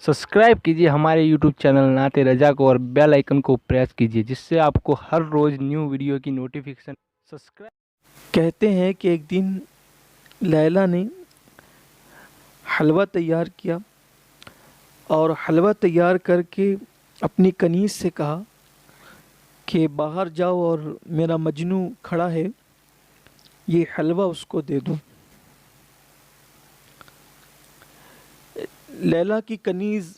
Subscribe कीजिए हमारे YouTube channel नाते रजा को और बेल आइकन को प्रेस कीजिए जिससे आपको हर रोज़ न्यू वीडियो की नोटिफिकेशन। सब्सक्राइब। कहते हैं कि एक दिन लैला ने हलवा तैयार किया और हलवा तैयार करके अपनी कनीज़ से कहा कि बाहर जाओ और मेरा मजनू खड़ा है, ये हलवा उसको दे दो। लैला की कनीज़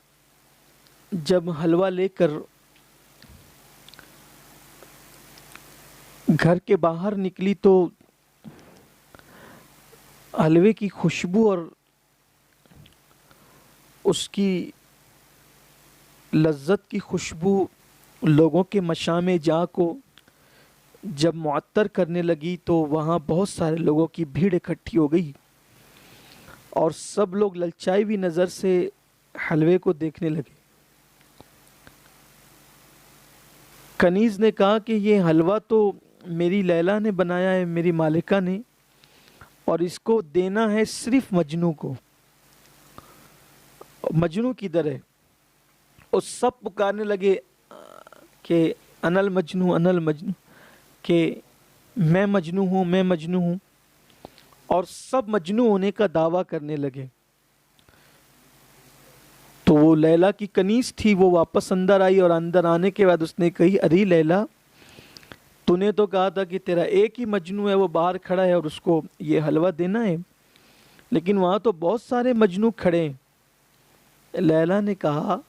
जब हलवा लेकर घर के बाहर निकली तो हलवे की खुशबू और उसकी लज्जत की खुशबू लोगों के मशामे जा को जब मुअत्तर करने लगी तो वहाँ बहुत सारे लोगों की भीड़ इकट्ठी हो गई और सब लोग ललचाई हुई नज़र से हलवे को देखने लगे। कनीज़ ने कहा कि ये हलवा तो मेरी लैला ने बनाया है, मेरी मालिका ने, और इसको देना है सिर्फ मजनू को। मजनू किधर है? और सब पुकारने लगे कि अनल मजनू, अनल मजनू, कि मैं मजनू हूँ, मैं मजनू हूँ, और सब मजनू होने का दावा करने लगे। तो वो लैला की कनीज़ थी, वो वापस अंदर आई और अंदर आने के बाद उसने कही, अरे लैला, तूने तो कहा था कि तेरा एक ही मजनू है, वो बाहर खड़ा है और उसको ये हलवा देना है, लेकिन वहाँ तो बहुत सारे मजनू खड़े हैं। लैला ने कहा,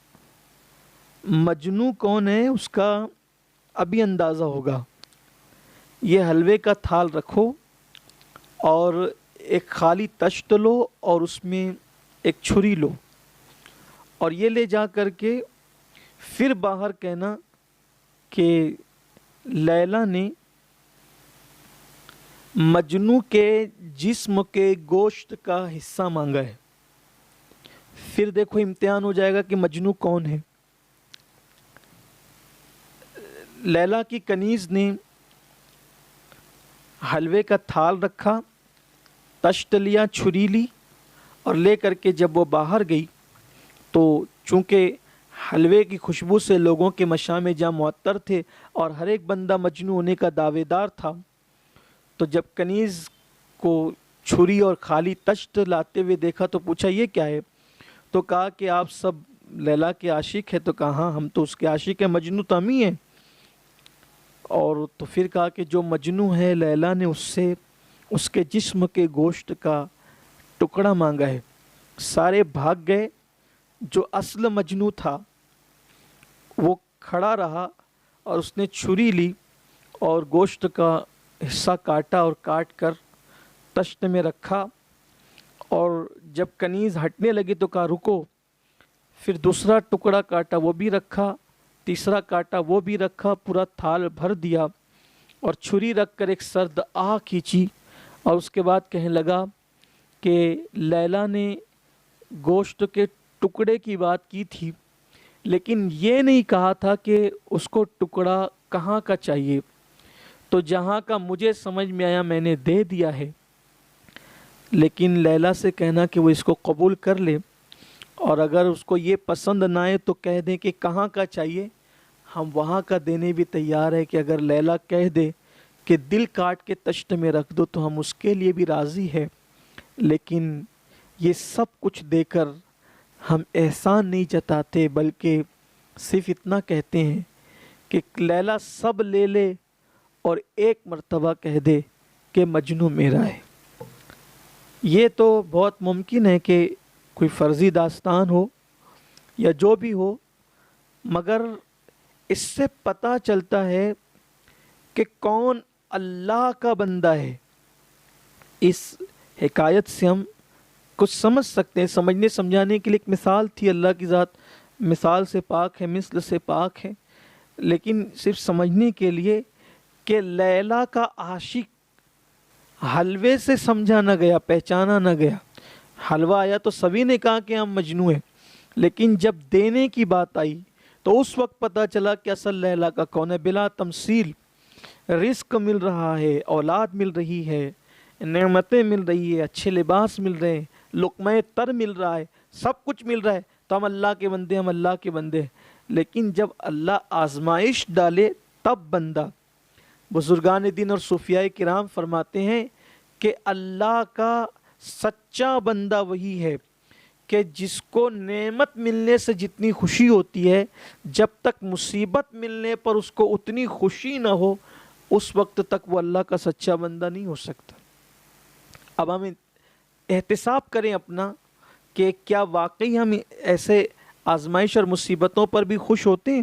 मजनू कौन है उसका अभी अंदाज़ा होगा। ये हलवे का थाल रखो और एक खाली तश्त लो और उसमें एक छुरी लो और ये ले जा कर के फिर बाहर कहना कि लैला ने मजनू के जिस्म के गोश्त का हिस्सा मांगा है। फिर देखो इम्तिहान हो जाएगा कि मजनू कौन है। लैला की कनीज़ ने हलवे का थाल रखा, तश्त लिया, छुरी ली और ले करके जब वो बाहर गई तो चूँकि हलवे की खुशबू से लोगों के मशामे जहाँ मुअत्तर थे और हर एक बंदा मजनू होने का दावेदार था, तो जब कनीज़ को छुरी और खाली तश्त लाते हुए देखा तो पूछा, ये क्या है? तो कहा कि आप सब लैला के आशिक हैं। तो कहा, हाँ, हम तो उसके आशिक हैं, मजनू तो हम ही हैं। और तो फिर कहा कि जो मजनू है, लैला ने उससे उसके जिस्म के गोश्त का टुकड़ा मांगा है। सारे भाग गए। जो असल मजनू था वो खड़ा रहा और उसने छुरी ली और गोश्त का हिस्सा काटा और काट कर तश्त में रखा। और जब कनीज़ हटने लगी तो कहा, रुको। फिर दूसरा टुकड़ा काटा, वो भी रखा, तीसरा काटा, वो भी रखा, पूरा थाल भर दिया और छुरी रख कर एक सर्द आह खींची और उसके बाद कहने लगा कि लैला ने गोश्त के टुकड़े की बात की थी, लेकिन ये नहीं कहा था कि उसको टुकड़ा कहाँ का चाहिए। तो जहाँ का मुझे समझ में आया मैंने दे दिया है, लेकिन लैला से कहना कि वो इसको कबूल कर ले और अगर उसको ये पसंद ना आए तो कह दें कि कहाँ का चाहिए, हम वहाँ का देने भी तैयार है। कि अगर लैला कह दे कि दिल काट के तश्त में रख दो तो हम उसके लिए भी राज़ी है, लेकिन ये सब कुछ देकर हम एहसान नहीं जताते, बल्कि सिर्फ इतना कहते हैं कि लैला सब ले ले और एक मर्तबा कह दे कि मजनू मेरा है। ये तो बहुत मुमकिन है कि कोई फ़र्ज़ी दास्तान हो या जो भी हो, मगर इससे पता चलता है कि कौन अल्लाह का बंदा है। इस हिकायत से हम कुछ समझ सकते हैं। समझने समझाने के लिए एक मिसाल थी, अल्लाह की ज़ात मिसाल से पाक है, मिस्ल से पाक है, लेकिन सिर्फ समझने के लिए कि लैला का आशिक हलवे से समझा न गया, पहचाना न गया। हलवा आया तो सभी ने कहा कि हम मजनू हैं, लेकिन जब देने की बात आई तो उस वक्त पता चला कि असल लैला का कौन है। बिला तमसील रिस्क मिल रहा है, औलाद मिल रही है, नेमतें मिल रही है, अच्छे लिबास मिल रहे हैं, लुक़्मा तर मिल रहा है, सब कुछ मिल रहा है, تو ہم اللہ کے بندے، ہم اللہ کے بندے، لیکن جب اللہ آزمائش ڈالے تب بندہ. بزرگان دین اور صوفیاء کرام فرماتے ہیں کہ اللہ کا سچا بندہ وہی ہے کہ جس کو نعمت ملنے سے جتنی خوشی ہوتی ہے، جب تک مصیبت ملنے پر اس کو اتنی خوشی نہ ہو، اس وقت تک وہ اللہ کا سچا بندہ نہیں ہو سکتا. اب ہم احتساب کریں اپنا کہ کیا واقعی ہم ایسے آزمائش اور مصیبتوں پر بھی خوش ہوتے ہیں؟